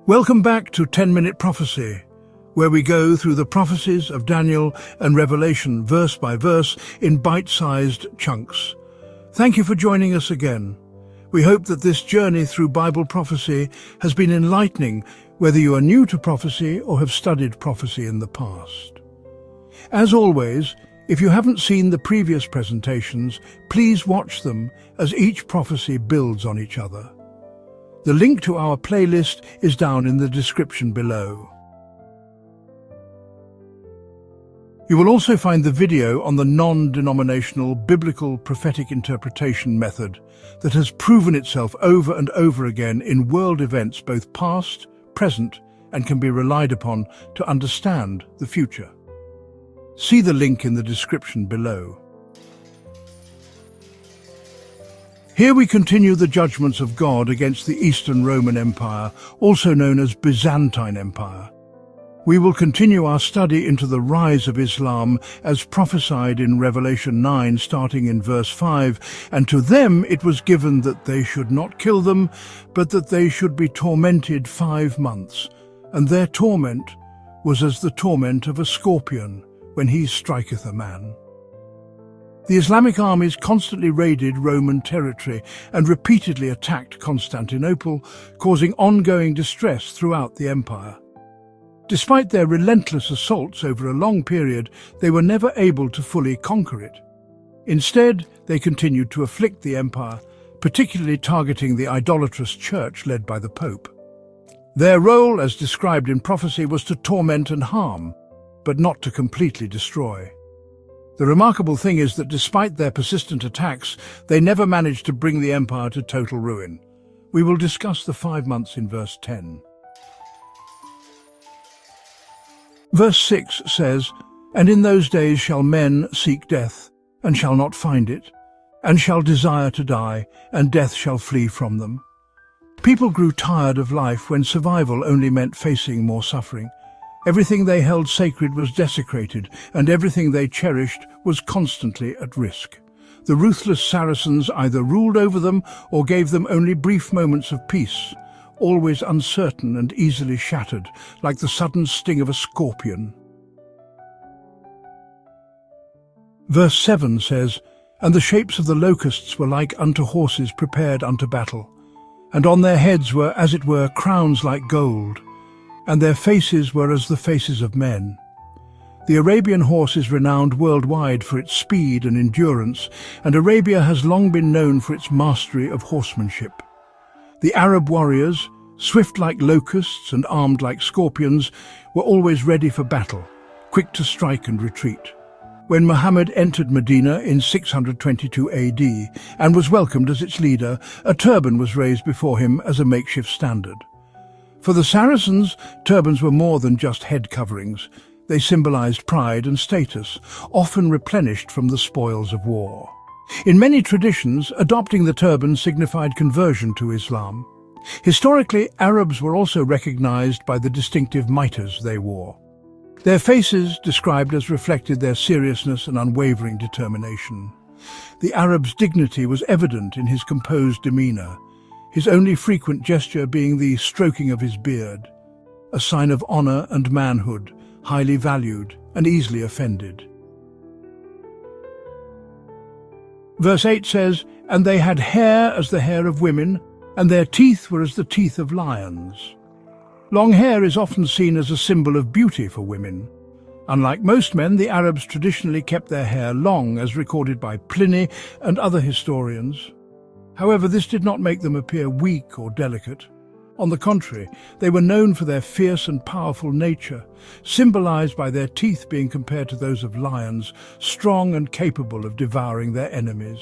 Welcome back to 10-Minute Prophecy, where we go through the prophecies of Daniel and Revelation verse by verse in bite-sized chunks. Thank you for joining us again. We hope that this journey through Bible prophecy has been enlightening, whether you are new to prophecy or have studied prophecy in the past. As always, if you haven't seen the previous presentations, please watch them as each prophecy builds on each other. The link to our playlist is down in the description below. You will also find the video on the non-denominational biblical prophetic interpretation method that has proven itself over and over again in world events both past, present, and can be relied upon to understand the future. See the link in the description below. Here we continue the judgments of God against the Eastern Roman Empire, also known as Byzantine Empire. We will continue our study into the rise of Islam as prophesied in Revelation 9, starting in verse 5, and to them it was given that they should not kill them, but that they should be tormented 5 months, and their torment was as the torment of a scorpion when he striketh a man. The Islamic armies constantly raided Roman territory and repeatedly attacked Constantinople, causing ongoing distress throughout the empire. Despite their relentless assaults over a long period, they were never able to fully conquer it. Instead, they continued to afflict the empire, particularly targeting the idolatrous church led by the Pope. Their role, as described in prophecy, was to torment and harm, but not to completely destroy. The remarkable thing is that despite their persistent attacks, they never managed to bring the empire to total ruin. We will discuss the 5 months in verse 10. Verse 6 says, "And in those days shall men seek death, and shall not find it, and shall desire to die, and death shall flee from them." People grew tired of life when survival only meant facing more suffering. Everything they held sacred was desecrated, and everything they cherished was constantly at risk. The ruthless Saracens either ruled over them or gave them only brief moments of peace, always uncertain and easily shattered, like the sudden sting of a scorpion. Verse 7 says, "And the shapes of the locusts were like unto horses prepared unto battle, and on their heads were, as it were, crowns like gold, and their faces were as the faces of men." The Arabian horse is renowned worldwide for its speed and endurance, and Arabia has long been known for its mastery of horsemanship. The Arab warriors, swift like locusts and armed like scorpions, were always ready for battle, quick to strike and retreat. When Muhammad entered Medina in 622 AD and was welcomed as its leader, a turban was raised before him as a makeshift standard. For the Saracens, turbans were more than just head coverings. They symbolized pride and status, often replenished from the spoils of war. In many traditions, adopting the turban signified conversion to Islam. Historically, Arabs were also recognized by the distinctive mitres they wore. Their faces described as reflected their seriousness and unwavering determination. The Arab's dignity was evident in his composed demeanor, his only frequent gesture being the stroking of his beard, a sign of honor and manhood, highly valued and easily offended. Verse 8 says, "And they had hair as the hair of women, and their teeth were as the teeth of lions." Long hair is often seen as a symbol of beauty for women. Unlike most men, the Arabs traditionally kept their hair long, as recorded by Pliny and other historians. However, this did not make them appear weak or delicate. On the contrary, they were known for their fierce and powerful nature, symbolized by their teeth being compared to those of lions, strong and capable of devouring their enemies.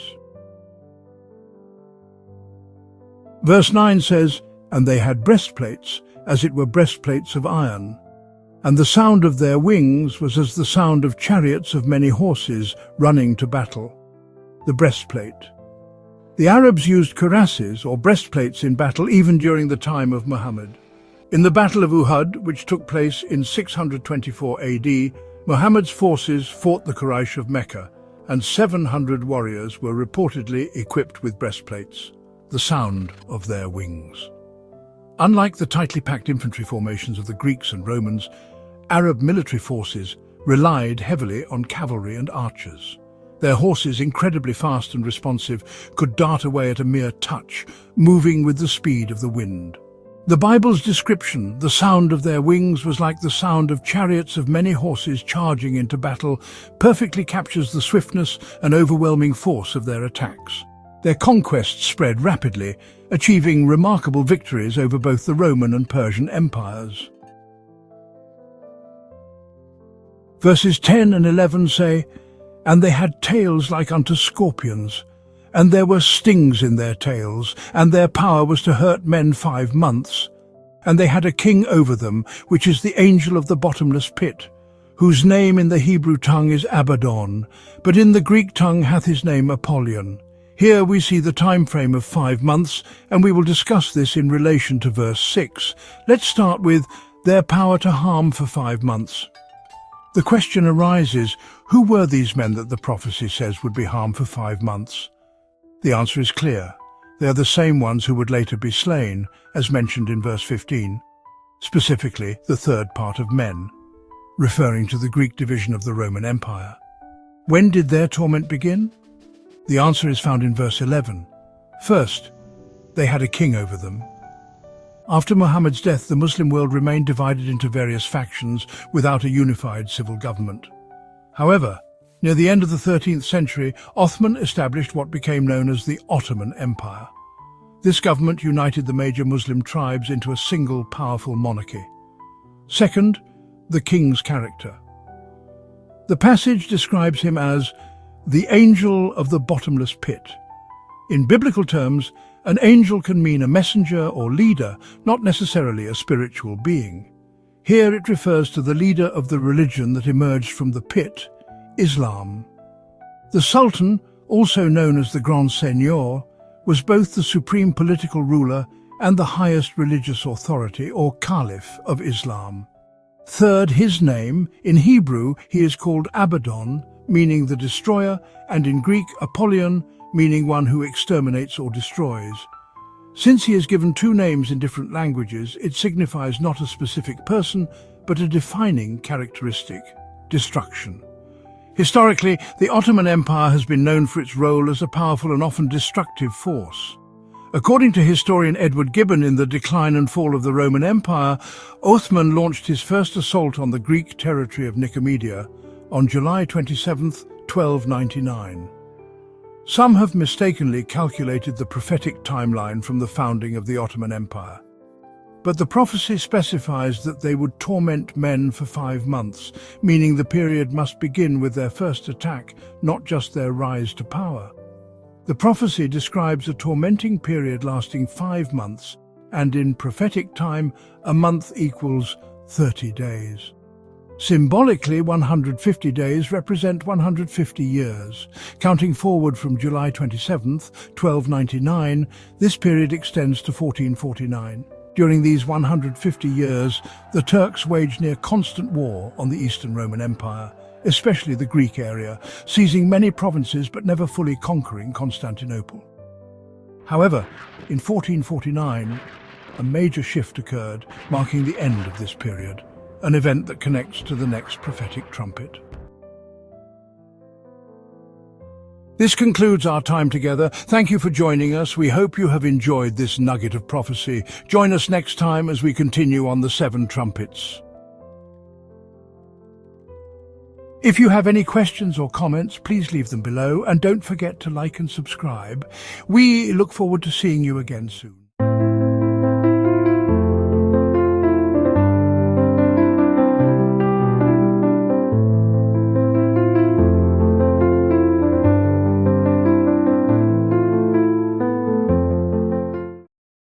Verse 9 says, "And they had breastplates, as it were breastplates of iron. And the sound of their wings was as the sound of chariots of many horses running to battle." The breastplate. The Arabs used cuirasses or breastplates in battle even during the time of Muhammad. In the Battle of Uhud, which took place in 624 AD, Muhammad's forces fought the Quraysh of Mecca, and 700 warriors were reportedly equipped with breastplates, the sound of their wings. Unlike the tightly packed infantry formations of the Greeks and Romans, Arab military forces relied heavily on cavalry and archers. Their horses, incredibly fast and responsive, could dart away at a mere touch, moving with the speed of the wind. The Bible's description, the sound of their wings was like the sound of chariots of many horses charging into battle, perfectly captures the swiftness and overwhelming force of their attacks. Their conquests spread rapidly, achieving remarkable victories over both the Roman and Persian empires. Verses 10 and 11 say, "And they had tails like unto scorpions, and there were stings in their tails, and their power was to hurt men 5 months. And they had a king over them, which is the angel of the bottomless pit, whose name in the Hebrew tongue is Abaddon, but in the Greek tongue hath his name Apollyon." Here we see the time frame of 5 months, and we will discuss this in relation to verse 6. Let's start with their power to harm for 5 months. The question arises, who were these men that the prophecy says would be harmed for 5 months? The answer is clear. They are the same ones who would later be slain, as mentioned in verse 15, specifically the third part of men, referring to the Greek division of the Roman Empire. When did their torment begin? The answer is found in verse 11. First, they had a king over them. After Muhammad's death, the Muslim world remained divided into various factions without a unified civil government. However, near the end of the 13th century, Othman established what became known as the Ottoman Empire. This government united the major Muslim tribes into a single powerful monarchy. Second, the king's character. The passage describes him as the angel of the bottomless pit. In biblical terms, an angel can mean a messenger or leader, not necessarily a spiritual being. Here it refers to the leader of the religion that emerged from the pit, Islam. The Sultan, also known as the Grand Seigneur, was both the supreme political ruler and the highest religious authority, or Caliph, of Islam. Third, his name. In Hebrew, he is called Abaddon, meaning the destroyer, and in Greek, Apollyon, meaning one who exterminates or destroys. Since he is given 2 names in different languages, it signifies not a specific person, but a defining characteristic: destruction. Historically, the Ottoman Empire has been known for its role as a powerful and often destructive force. According to historian Edward Gibbon, in The Decline and Fall of the Roman Empire, Othman launched his first assault on the Greek territory of Nicomedia on July 27, 1299. Some have mistakenly calculated the prophetic timeline from the founding of the Ottoman Empire. But the prophecy specifies that they would torment men for 5 months, meaning the period must begin with their first attack, not just their rise to power. The prophecy describes a tormenting period lasting 5 months, and in prophetic time, a month equals 30 days. Symbolically, 150 days represent 150 years. Counting forward from July 27, 1299, this period extends to 1449. During these 150 years, the Turks waged near constant war on the Eastern Roman Empire, especially the Greek area, seizing many provinces but never fully conquering Constantinople. However, in 1449, a major shift occurred, marking the end of this period, an event that connects to the next prophetic trumpet. This concludes our time together. Thank you for joining us. We hope you have enjoyed this nugget of prophecy. Join us next time as we continue on the 7 trumpets. If you have any questions or comments, please leave them below, and don't forget to like and subscribe. We look forward to seeing you again soon.